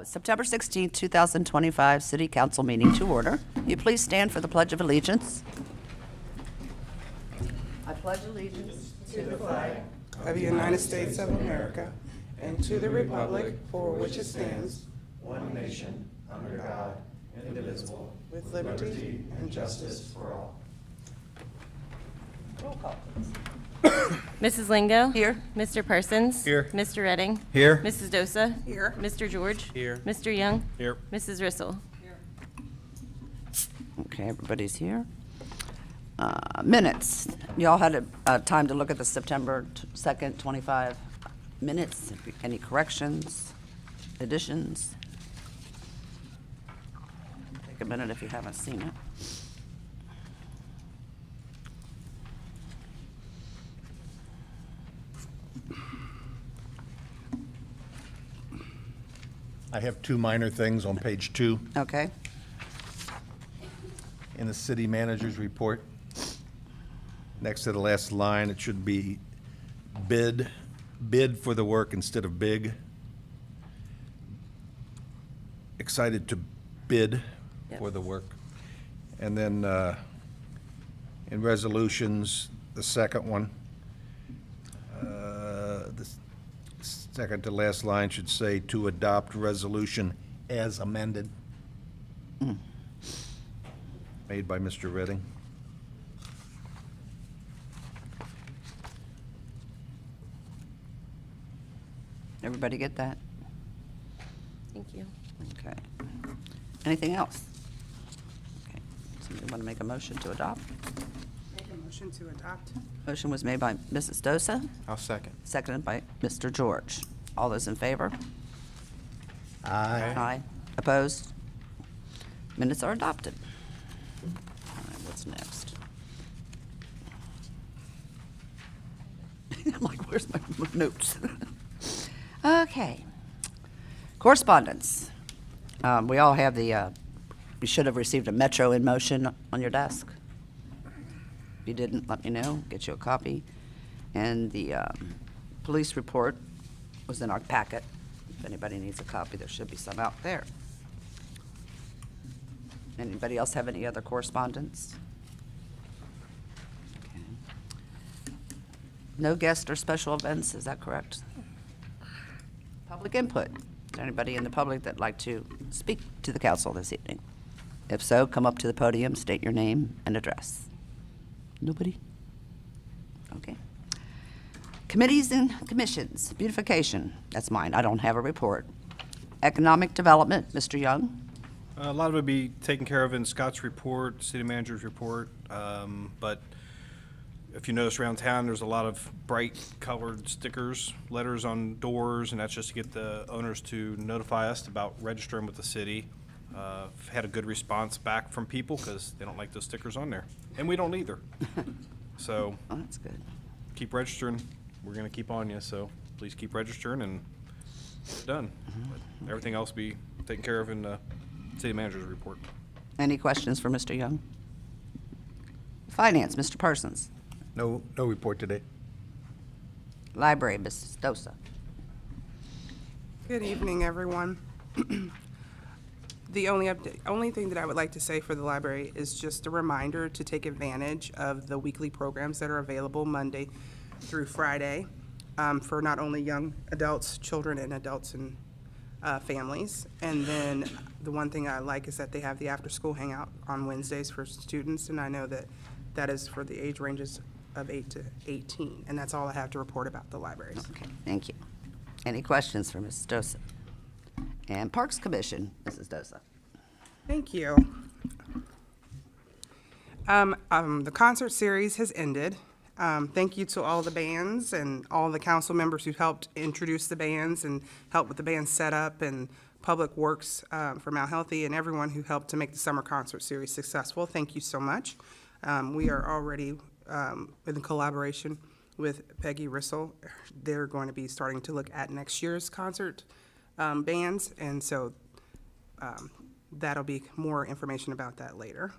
September 16th, 2025 City Council meeting to order. Will you please stand for the Pledge of Allegiance? I pledge allegiance To the flag of the United States of America and to the republic for which it stands, one nation, under God, indivisible, with liberty and justice for all. Roll call, please. Mrs. Lingo? Here. Mr. Parsons? Here. Mr. Redding? Here. Mrs. Dosa? Here. Mr. George? Here. Mr. Young? Here. Mrs. Rissell? Okay, everybody's here. Minutes. You all had a time to look at the September 2nd, 25 minutes. Any corrections, additions? Take a minute if you haven't seen it. I have two minor things on page 2 Okay. in the city manager's report. Next to the last line, it should be bid for the work instead of big. Excited to bid for the work. And then in resolutions, the second one, the second to last line should say to adopt resolution as amended. Made by Mr. Redding. Everybody get that? Thank you. Okay. Anything else? Okay. Somebody want to make a motion to adopt? Make a motion to adopt. Motion was made by Mrs. Dosa, I'll second. seconded by Mr. George. All those in favor? Aye. Aye. Opposed? Minutes are adopted. All right, what's next? I'm like, where's my notes? Okay. Correspondence. We all have the, you should have received a Metro in Motion on your desk. If you didn't, let me know, get you a copy. And the police report was in our packet. If anybody needs a copy, there should be some out there. Anybody else have any other correspondence? Okay. No guest or special events, is that correct? Public input. Is there anybody in the public that'd like to speak to the council this evening? If so, come up to the podium, state your name and address. Nobody? Okay. Committees and commissions. Beautification, that's mine. I don't have a report. Economic development, Mr. Young. A lot of it will be taken care of in Scott's report, city manager's report, but if you notice around town, there's a lot of bright colored stickers, letters on doors, and that's just to get the owners to notify us about registering with the city. Had a good response back from people because they don't like those stickers on there, and we don't either. So Oh, that's good. keep registering. We're going to keep on you, so please keep registering and it's done. But everything else will be taken care of in the city manager's report. Any questions for Mr. Young? Finance, Mr. Parsons. No report today. Library, Mrs. Dosa. Good evening, everyone. The only thing that I would like to say for the library is just a reminder to take advantage of the weekly programs that are available Monday through Friday for not only young adults, children, and adults and families. And then the one thing I like is that they have the after-school hangout on Wednesdays for students, and I know that that is for the age ranges of 8 to 18. And that's all I have to report about the libraries. Okay, thank you. Any questions for Mrs. Dosa? And Parks Commission, Mrs. Dosa. Thank you. The concert series has ended. Thank you to all the bands and all the council members who helped introduce the bands and helped with the band setup, and Public Works for Mount Healthy, and everyone who helped to make the summer concert series successful. Thank you so much. We are already in collaboration with Peggy Rissell. They're going to be starting to look at next year's concert bands, and so that'll be more information about that later.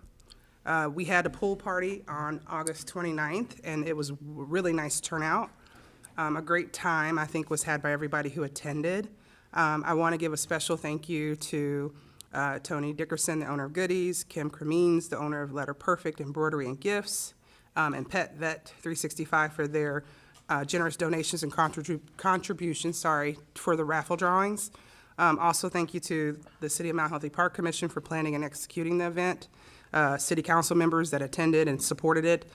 We had a pool party on August 29th, and it was a really nice turnout. A great time, I think, was had by everybody who attended. I want to give a special thank you to Tony Dickerson, the owner of Goodies, Kim Cremines, the owner of Letter Perfect Embroidery and Gifts, and Pet Vet 365 for their generous donations and contributions, for the raffle drawings. Also, thank you to the City of Mount Healthy Park Commission for planning and executing the event, city council members that attended and supported it,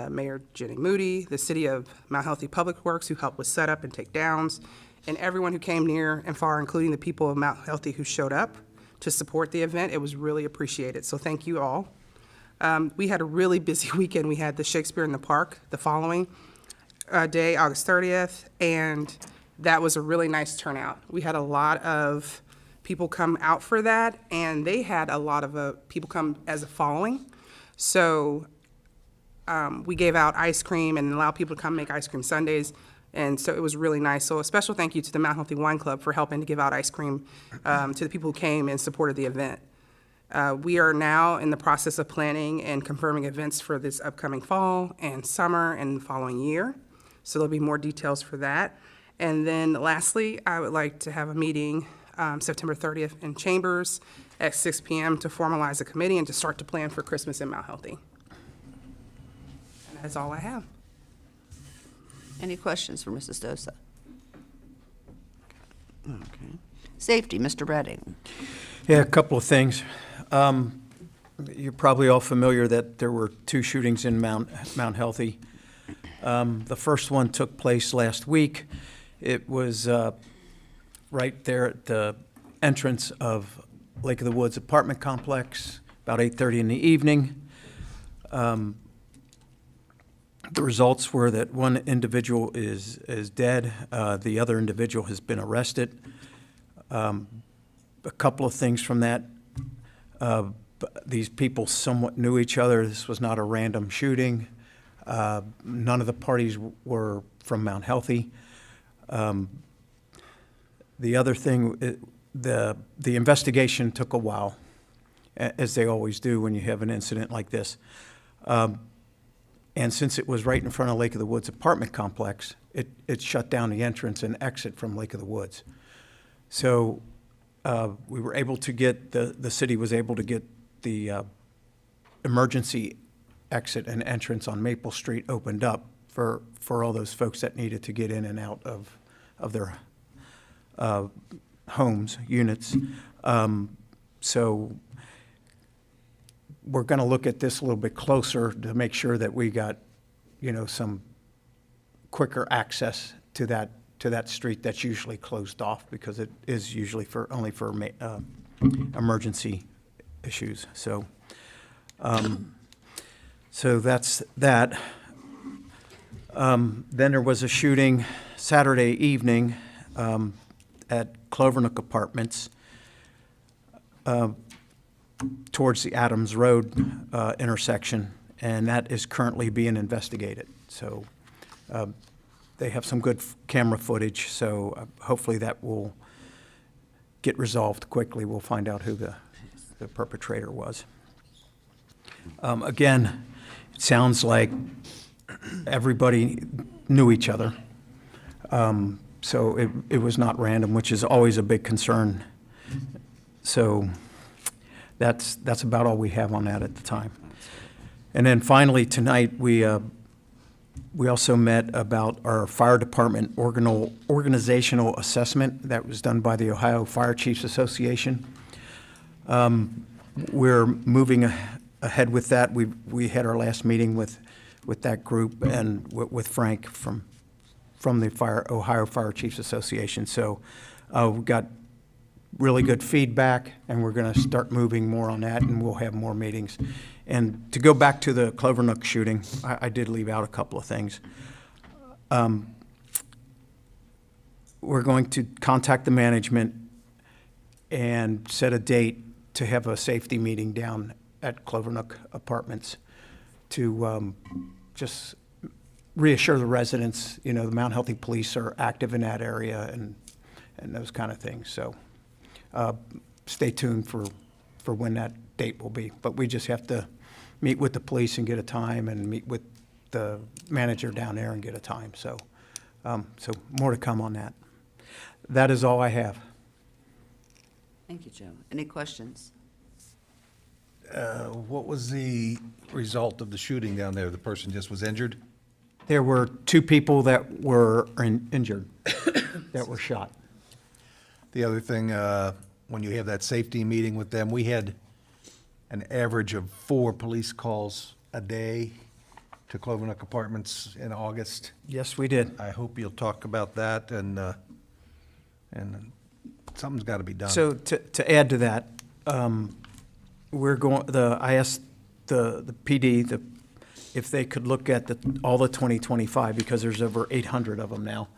Mayor Jenny Moody, the City of Mount Healthy Public Works who helped with setup and takedowns, and everyone who came near and far, including the people of Mount Healthy who showed up to support the event. It was really appreciated, so thank you all. We had a really busy weekend. We had the Shakespeare in the Park the following day, August 30th, and that was a really nice turnout. We had a lot of people come out for that, and they had a lot of people come as a following. So we gave out ice cream and allowed people to come make ice cream sundaes, and so it was really nice. So a special thank you to the Mount Healthy Wine Club for helping to give out ice cream to the people who came and supported the event. We are now in the process of planning and confirming events for this upcoming fall and summer and the following year. So there'll be more details for that. And then lastly, I would like to have a meeting September 30th in Chambers at 6 p.m. to formalize a committee and to start to plan for Christmas in Mount Healthy. And that's all I have. Any questions for Mrs. Dosa? Okay. Safety, Mr. Redding. Yeah, a couple of things. You're probably all familiar that there were 2 shootings in Mount Healthy. The first one took place last week. It was right there at the entrance of Lake of the Woods apartment complex, about 8:30 in the evening. The results were that one individual is dead. The other individual has been arrested. A couple of things from that. These people somewhat knew each other. This was not a random shooting. None of the parties were from Mount Healthy. The other thing, the investigation took a while, as they always do when you have an incident like this. And since it was right in front of Lake of the Woods apartment complex, it shut down the entrance and exit from Lake of the Woods. So we were able to get, the city was able to get the emergency exit and entrance on Maple Street opened up for all those folks that needed to get in and out of their homes, units. So we're going to look at this a little bit closer to make sure that we got, some quicker access to that street that's usually closed off because it is usually only for emergency issues. So that's that. Then there was a shooting Saturday evening at Clovernook Apartments towards the Adams Road intersection, and that is currently being investigated. So they have some good camera footage, so hopefully that will get resolved quickly. We'll find out who the perpetrator was. Again, it sounds like everybody knew each other. So it was not random, which is always a big concern. So that's about all we have on that at the time. And then finally tonight, we also met about our fire department organizational assessment that was done by the Ohio Fire Chiefs Association. We're moving ahead with that. We had our last meeting with that group and with Frank from the Ohio Fire Chiefs Association. So we got really good feedback, and we're going to start moving more on that, and we'll have more meetings. And to go back to the Clovernook shooting, I did leave out a couple of things. We're going to contact the management and set a date to have a safety meeting down at Clovernook Apartments to just reassure the residents, the Mount Healthy Police are active in that area and those kind of things. So stay tuned for when that date will be. But we just have to meet with the police and get a time, and meet with the manager down there and get a time. So so more to come on that. That is all I have. Thank you, Joe. Any questions? What was the result of the shooting down there? The person just was injured? There were 2 people that were injured, that were shot. The other thing, when you have that safety meeting with them, we had an average of 4 police calls a day to Clover Nook Apartments in August. Yes, we did. I hope you'll talk about that, and something's got to be done. So to add to that, I asked the PD if they could look at all the 2025, because there's over 800 of them now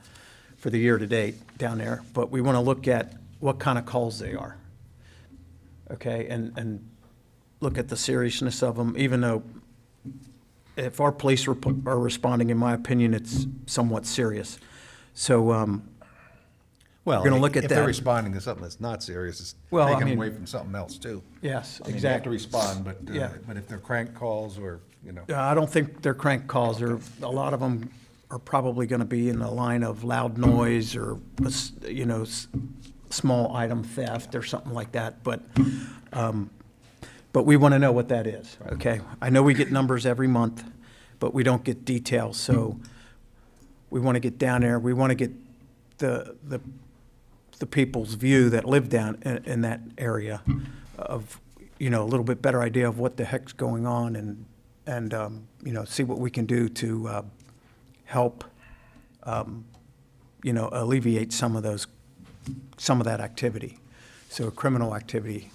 for the year to date down there. But we want to look at what kind of calls they are. Okay, and look at the seriousness of them, even though if our police are responding, in my opinion, it's somewhat serious. So, Well, we're gonna look at if they're that. responding to something that's not serious, it's Well, I taking mean- away from something else, too. yes, I mean, they have to exactly. respond, but, Yeah. but if they're crank calls or, I don't think they're crank calls. A lot of them are probably going to be in the line of loud noise or, small item theft or something like that. But we want to know what that is, okay? I know we get numbers every month, but we don't get details. So we want to get down there. We want to get the people's view that live down in that area of, a little bit better idea of what the heck's going on and see what we can do to help, alleviate some of that activity, so criminal activity.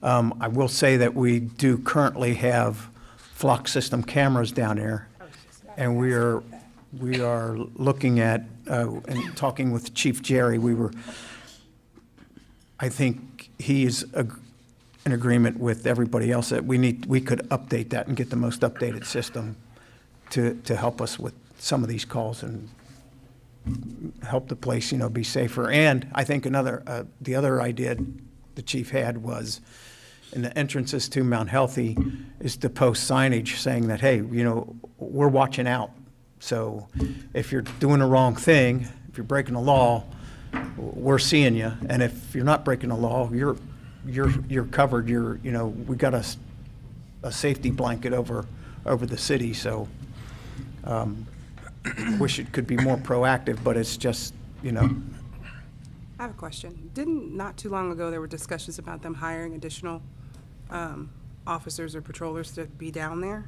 I will say that we do currently have flock system cameras down there, and we are looking at, and talking with Chief Jerry, I think he's in agreement with everybody else that we could update that and get the most updated system to help us with some of these calls and help the place, be safer. And I think the other idea the chief had was in the entrances to Mount Healthy is to post signage saying that, hey, we're watching out. So if you're doing the wrong thing, if you're breaking the law, we're seeing you. And if you're not breaking the law, you're covered. We got a safety blanket over the city. So wish it could be more proactive, but it's just, I have a question. Not too long ago, there were discussions about them hiring additional officers or patrollers to be down there?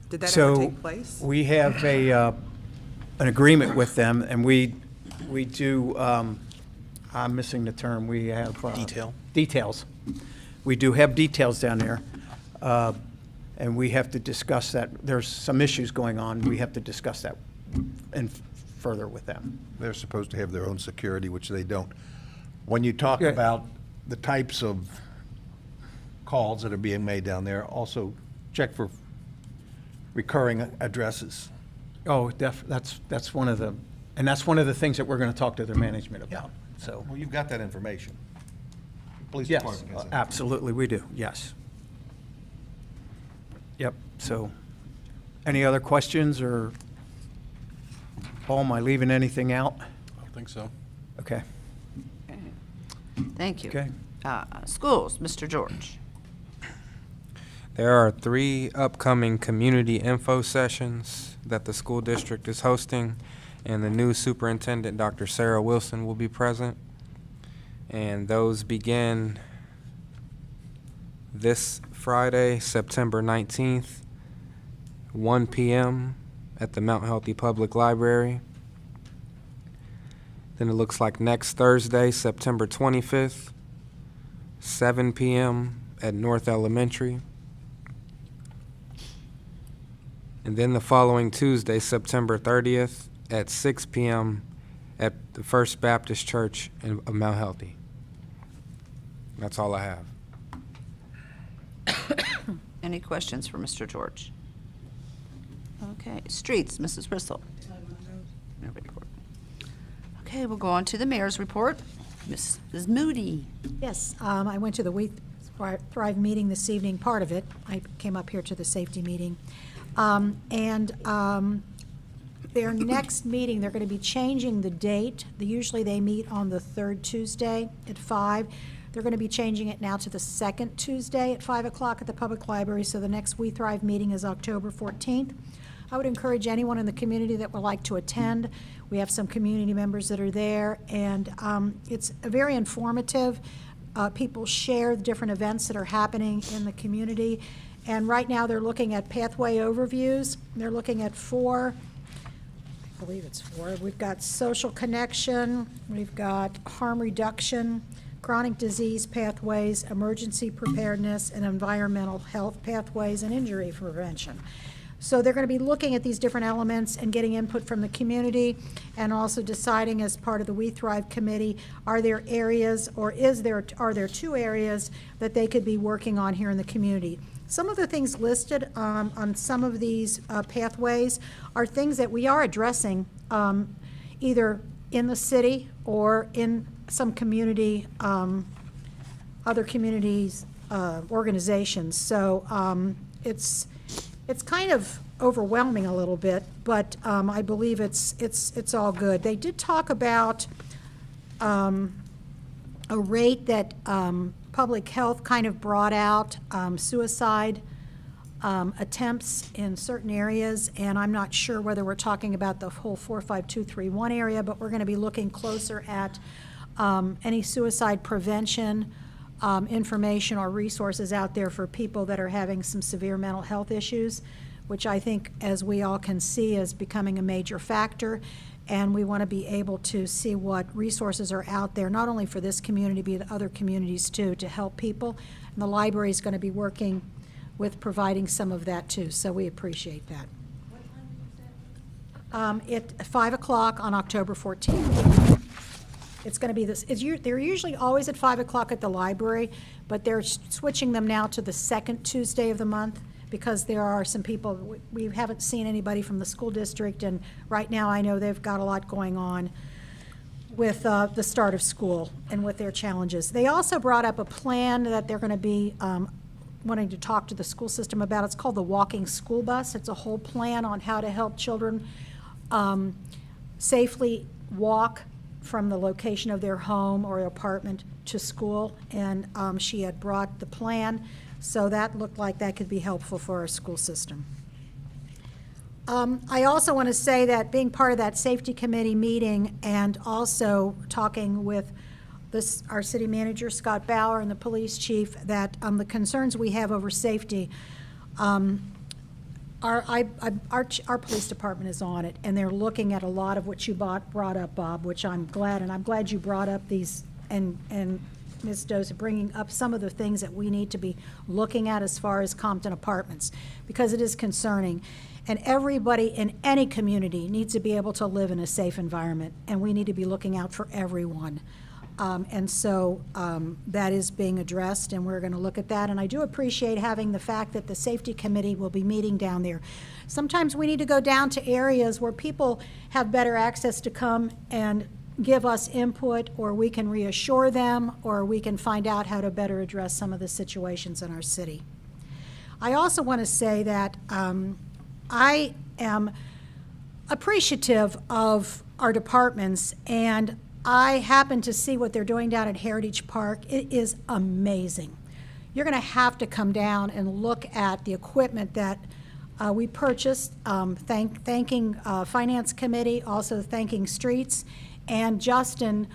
Did that ever take place? We have an agreement with them, and we do, I'm missing the term, we have. Details. We do have details down there, and we have to discuss that. There's some issues going on. We have to discuss that further with them. they're supposed to have their own security, which they don't. When you talk Yeah. about the types of calls that are being made down there, also check for recurring addresses. Oh, that's one of the, and that's one of the things that we're going to talk to their management about, so. Well, you've got that information. Police Yes, department has that. absolutely, we do, yes. Yep, so, any other questions, or, Paul, am I leaving anything out? I don't think so. Okay, Okay. Thank you. okay. Schools, Mr. George. There are 3 upcoming community info sessions that the school district is hosting, and the new superintendent, Dr. Sarah Wilson, will be present. And those begin this Friday, September 19th, 1 p.m. at the Mount Healthy Public Library. Then it looks like next Thursday, September 25th, 7 p.m. at North Elementary. And then the following Tuesday, September 30th, at 6 p.m. at the First Baptist Church of Mount Healthy. That's all I have. Any questions for Mr. George? Okay, streets, Mrs. Bristol. No report. Okay, we'll go on to the mayor's report. Mrs. Moody. Yes, I went to the We Thrive meeting this evening, part of it. I came up here to the safety meeting. Their next meeting, they're going to be changing the date. Usually they meet on the third Tuesday at 5. They're going to be changing it now to the second Tuesday at 5 o'clock at the Public Library, so the next We Thrive meeting is October 14th. I would encourage anyone in the community that would like to attend. We have some community members that are there, and it's very informative. People share the different events that are happening in the community, and right now they're looking at pathway overviews. They're looking at four. I believe it's four. We've got social connection, we've got harm reduction, chronic disease pathways, emergency preparedness, and environmental health pathways and injury prevention. So they're going to be looking at these different elements and getting input from the community, and also deciding as part of the We Thrive committee, are there areas, or are there two areas that they could be working on here in the community? Some of the things listed on some of these pathways are things that we are addressing either in the city or in some community, other communities, organizations. So it's kind of overwhelming a little bit, but I believe it's all good. They did talk about a rate that public health kind of brought out, suicide attempts in certain areas, and I'm not sure whether we're talking about the whole 45231 area, but we're going to be looking closer at any suicide prevention information or resources out there for people that are having some severe mental health issues, which I think, as we all can see, is becoming a major factor. And we want to be able to see what resources are out there, not only for this community, but other communities too, to help people. And the library is going to be working with providing some of that too, so we appreciate that. What time is it? At 5 o'clock on October 14th. It's going to be this. They're usually always at 5 o'clock at the library, but they're switching them now to the second Tuesday of the month, because there are some people, we haven't seen anybody from the school district, and right now I know they've got a lot going on with the start of school and with their challenges. They also brought up a plan that they're going to be wanting to talk to the school system about. It's called the Walking School Bus. It's a whole plan on how to help children safely walk from the location of their home or apartment to school, and she had brought the plan. So that looked like that could be helpful for our school system. I also want to say that being part of that safety committee meeting and also talking with our city manager, Scott Bauer, and the police chief, that the concerns we have over safety, our police department is on it, and they're looking at a lot of what you brought up, Bob, which I'm glad, and I'm glad you brought up these, and Ms. Doza, bringing up some of the things that we need to be looking at as far as Compton Apartments, because it is concerning. And everybody in any community needs to be able to live in a safe environment, and we need to be looking out for everyone. And so that is being addressed, and we're going to look at that. And I do appreciate having the fact that the safety committee will be meeting down there. Sometimes we need to go down to areas where people have better access to come and give us input, or we can reassure them, or we can find out how to better address some of the situations in our city. I also want to say that I am appreciative of our departments, and I happen to see what they're doing down at Heritage Park. It is amazing. You're going to have to come down and look at the equipment that we purchased, thanking Finance Committee, also thanking Streets, and Justin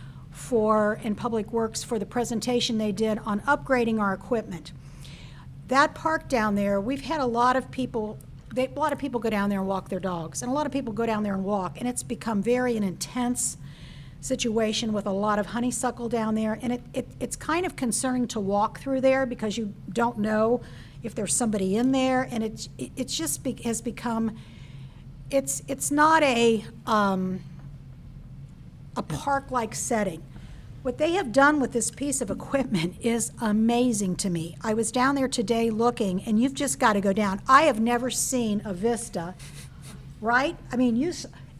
in Public Works for the presentation they did on upgrading our equipment. That park down there, we've had a lot of people go down there and walk their dogs, and a lot of people go down there and walk, and it's become an intense situation with a lot of honeysuckle down there, and it's kind of concerning to walk through there because you don't know if there's somebody in there, and it's just has become, it's not a park-like setting. What they have done with this piece of equipment is amazing to me. I was down there today looking, and you've just got to go down. I have never seen a vista, right? I mean,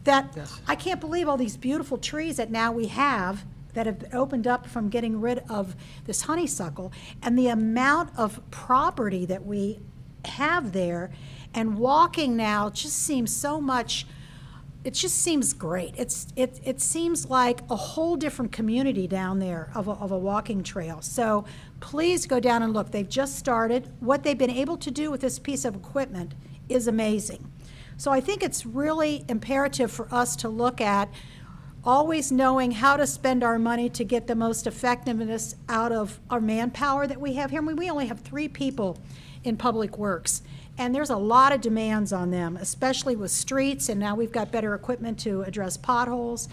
I can't believe all these beautiful trees that now we have that have opened up from getting rid of this honeysuckle, and the amount of property that we have there, and walking now just seems so much it just seems great. It seems like a whole different community down there of a walking trail. So please go down and look. They've just started. What they've been able to do with this piece of equipment is amazing. So I think it's really imperative for us to look at always knowing how to spend our money to get the most effectiveness out of our manpower that we have here. I mean, we only have 3 people in Public Works, and there's a lot of demands on them, especially with streets, and now we've got better equipment to address potholes.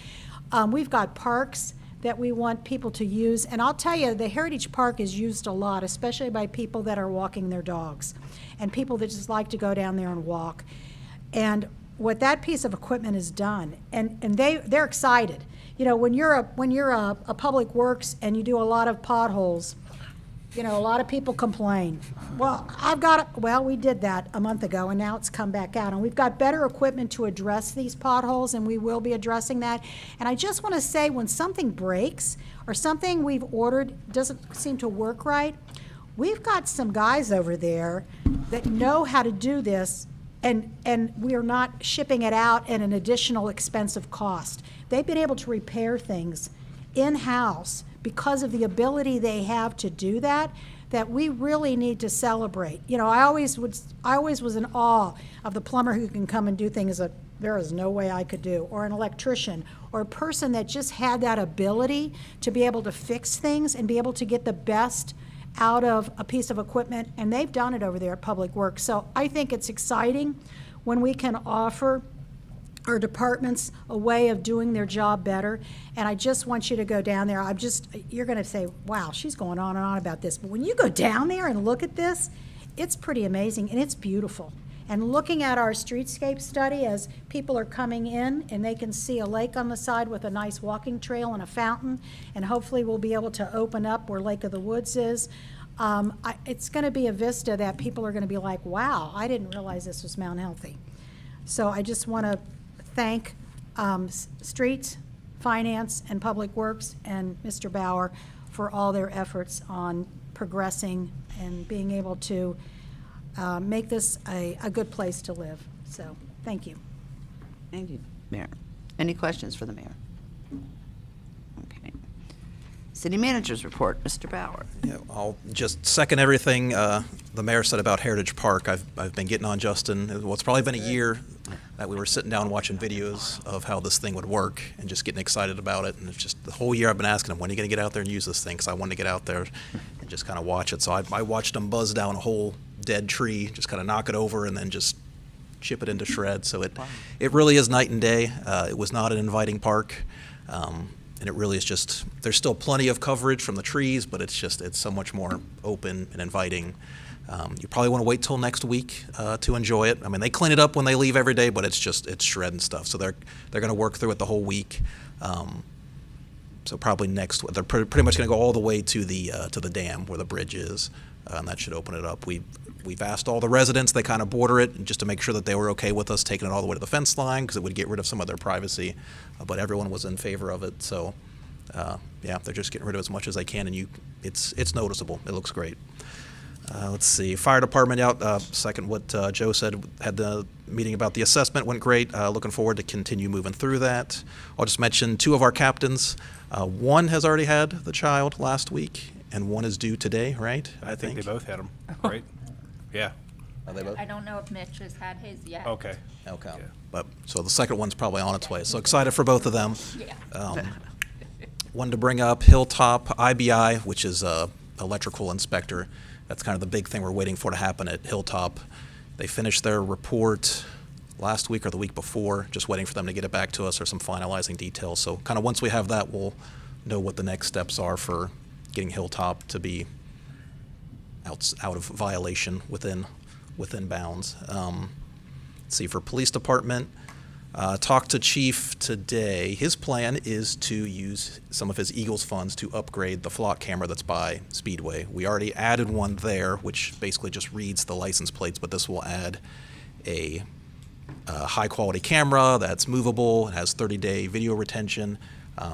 We've got parks that we want people to use, and I'll tell you, the Heritage Park is used a lot, especially by people that are walking their dogs, and people that just like to go down there and walk. And what that piece of equipment has done, and they're excited. You know, when you're a Public Works and you do a lot of potholes, you know, a lot of people complain. Well, we did that a month ago, and now it's come back out. And we've got better equipment to address these potholes, and we will be addressing that. And I just want to say, when something breaks or something we've ordered doesn't seem to work right, we've got some guys over there that know how to do this, and we are not shipping it out at an additional expensive cost. They've been able to repair things in-house because of the ability they have to do that we really need to celebrate. You know, I always was in awe of the plumber who can come and do things that there is no way I could do, or an electrician, or a person that just had that ability to be able to fix things and be able to get the best out of a piece of equipment, and they've done it over there at Public Works. So I think it's exciting when we can offer our departments a way of doing their job better, and I just want you to go down there. You're gonna say, wow, she's going on and on about this, but when you go down there and look at this, it's pretty amazing, and it's beautiful. And looking at our streetscape study as people are coming in and they can see a lake on the side with a nice walking trail and a fountain, and hopefully we'll be able to open up where Lake of the Woods is. It's going to be a vista that people are going to be like, wow, I didn't realize this was Mount Healthy. So I just want to thank Streets, Finance, and Public Works and Mr. Bauer for all their efforts on progressing and being able to make this a good place to live. So, thank you. Thank you, Mayor. Any questions for the mayor? Okay. City Manager's report, Mr. Bauer. Yeah, I'll just second everything the mayor said about Heritage Park. I've been getting on Justin. Well, it's probably been a year that we were sitting down watching videos of how this thing would work and just getting excited about it. And it's just the whole year I've been asking him, when are you going to get out there and use this thing? Because I wanted to get out there and just kind of watch it. So I watched him buzz down a whole dead tree, just kind of knock it over and then just chip it into shreds. So it really is night and day. It was not an inviting park. And it really is just, there's still plenty of coverage from the trees, but it's so much more open and inviting. You probably want to wait till next week to enjoy it. I mean, they clean it up when they leave every day, but it's shred and stuff. So they're going to work through it the whole week. So probably they're pretty much going to go all the way to the dam where the bridge is, and that should open it up. We've asked all the residents, they kind of border it, just to make sure that they were okay with us taking it all the way to the fence line, because it would get rid of some of their privacy, but everyone was in favor of it. So yeah, they're just getting rid of as much as they can, and it's noticeable. It looks great. Let's see, fire department out, second what Joe said, had the meeting about the assessment, went great. Looking forward to continue moving through that. I'll just mention 2 of our captains. One has already had the child last week, and one is due today, right? I think they both had them, right? Yeah. Are they both? I don't know if Mitch has had his yet. Okay. Okay. Yeah. But, so the second one's probably on its way. So excited for both of them. Yeah. Wanted to bring up Hilltop IBI, which is electrical inspector. That's kind of the big thing we're waiting for to happen at Hilltop. They finished their report last week or the week before, just waiting for them to get it back to us or some finalizing details. So kind of once we have that, we'll know what the next steps are for getting Hilltop to be out of violation within bounds. Let's see, for police department, talked to Chief today. His plan is to use some of his Eagles funds to upgrade the flock camera that's by Speedway. We already added one there, which basically just reads the license plates, but this will add a high-quality camera that's movable. It has 30-day video retention,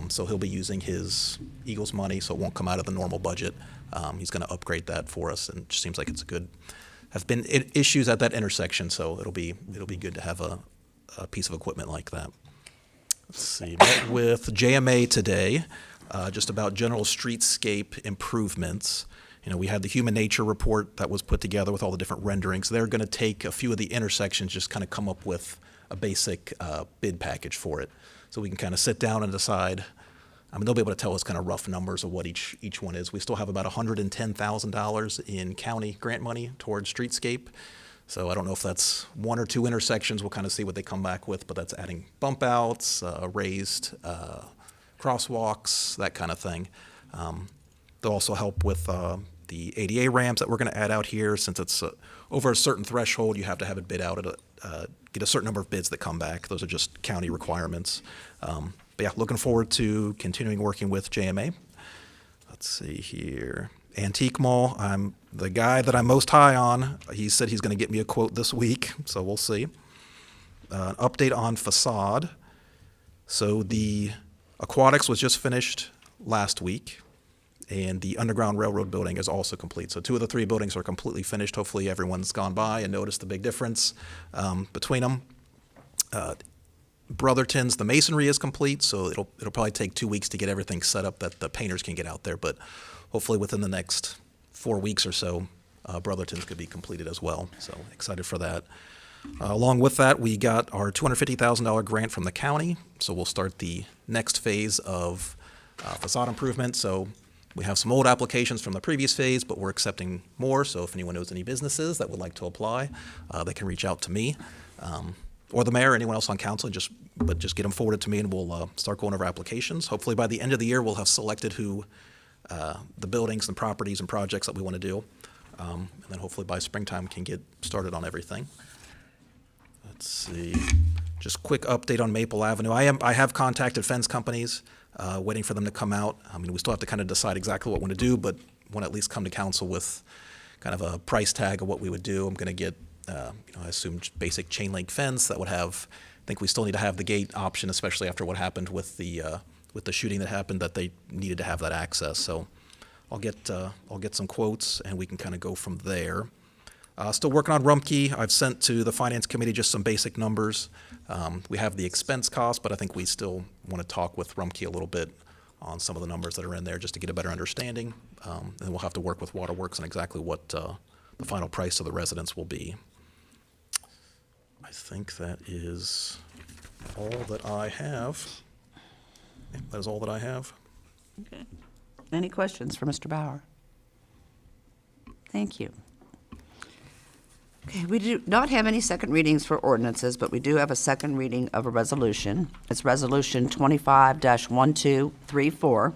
so he'll be using his Eagles money, so it won't come out of the normal budget. He's going to upgrade that for us, and it just seems like it's have been issues at that intersection, so it'll be good to have a piece of equipment like that. let's see, met with JMA today, just about general streetscape improvements. You know, we had the human nature report that was put together with all the different renderings. They're going to take a few of the intersections, just kind of come up with a basic bid package for it. So we can kind of sit down and decide. I mean, they'll be able to tell us kind of rough numbers of what each one is. We still have about $110,000 in county grant money towards streetscape. So I don't know if that's one or two intersections. We'll kind of see what they come back with, but that's adding bump outs, raised crosswalks, that kind of thing. They'll also help with the ADA ramps that we're going to add out here. Since it's over a certain threshold, you have to have it bid out at get a certain number of bids that come back. Those are just county requirements. But yeah, looking forward to continuing working with JMA. Let's see here. Antique Mall, I'm the guy that I'm most high on. He said he's going to get me a quote this week, so we'll see. An update on facade. So the aquatics was just finished last week, and the Underground Railroad building is also complete. So 2 of the 3 buildings are completely finished. Hopefully everyone's gone by and noticed the big difference between them. Brotherton's, the masonry is complete, so it'll probably take 2 weeks to get everything set up that the painters can get out there, but hopefully within the next 4 weeks or so, Brotherton's could be completed as well, so excited for that. Along with that, we got our $250,000 grant from the county, so we'll start the next phase of facade improvement. So we have some old applications from the previous phase, but we're accepting more, so if anyone knows any businesses that would like to apply, they can reach out to me. Or the mayor, or anyone else on council, just get them forwarded to me, and we'll start going over applications. Hopefully by the end of the year, we'll have selected who the buildings and properties and projects that we want to do, and then hopefully by springtime can get started on everything. Let's see, just quick update on Maple Avenue. I have contacted fence companies, waiting for them to come out. I mean, we still have to kind of decide exactly what we want to do, but want to at least come to council with kind of a price tag of what we would do. I'm going to get I assume basic chain link fence that would have. I think we still need to have the gate option, especially after what happened with the shooting that happened. That they needed to have that access. So I'll get some quotes, and we can kind of go from there. Still working on Rumpke. I've sent to the finance committee just some basic numbers. We have the expense cost, but I think we still want to talk with Rumpke a little bit on some of the numbers that are in there, just to get a better understanding. And we'll have to work with Waterworks on exactly what the final price of the residents will be. I think that is all that I have. Yeah, that is all that I have. Okay. Any questions for Mr. Bauer? Thank you. Okay, we do not have any second readings for ordinances, but we do have a second reading of a resolution. It's Resolution 25-1234,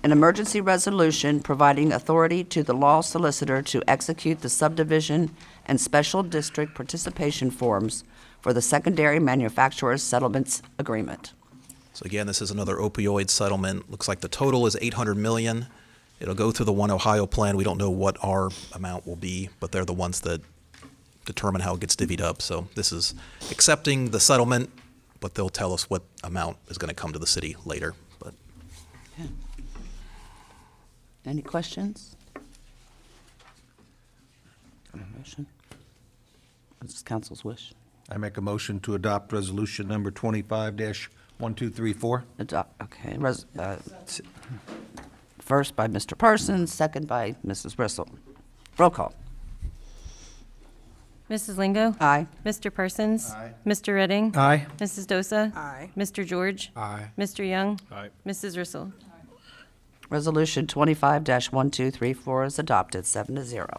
an emergency resolution providing authority to the law solicitor to execute the subdivision and special district participation forms for the secondary manufacturers settlements agreement. So again, this is another opioid settlement. Looks like the total is $800 million. It'll go through the One Ohio plan. We don't know what our amount will be, but they're the ones that determine how it gets divvied up. So this is accepting the settlement, but they'll tell us what amount is going to come to the city later. But Okay. Any questions? Motion? What's council's wish? I make a motion to adopt resolution number 25-1234. Okay. First by Mr. Parsons, second by Mrs. Bristol. Roll call. Mrs. Lingo? Aye. Mr. Parsons? Aye. Mr. Redding? Aye. Mrs. Dosa? Aye. Mr. George? Aye. Mr. Young? Aye. Mrs. Rissel? Resolution 25-1234 is adopted, 7-0.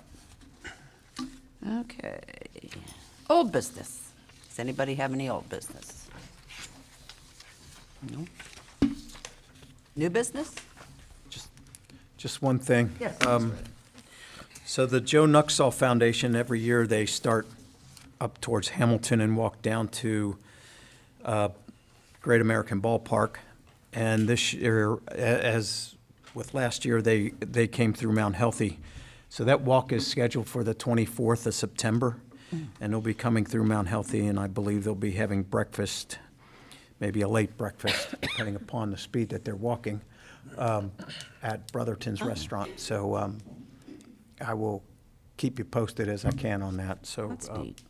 Okay. Old business. Does anybody have any old business? No? New business? Just one thing. Yes. So the Joe Nuxall Foundation, every year they start up towards Hamilton and walk down to Great American Ballpark. And this year, as with last year, they came through Mount Healthy. So that walk is scheduled for the 24th of September. And they'll be coming through Mount Healthy, and I believe they'll be having breakfast, maybe a late breakfast, depending upon the speed that they're walking, at Brotherton's Restaurant. So I will keep you posted as I can on that. So That's neat.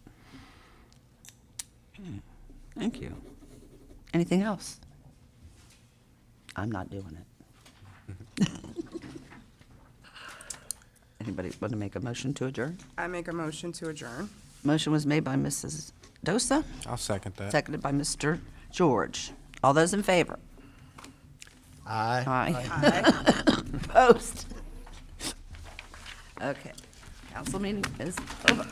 Thank you. Anything else? I'm not doing it. Anybody want to make a motion to adjourn? I make a motion to adjourn. Motion was made by Mrs. Dosa, I'll second that. seconded by Mr. George. All those in favor? Aye. Aye. Opposed? Okay, council meeting is over.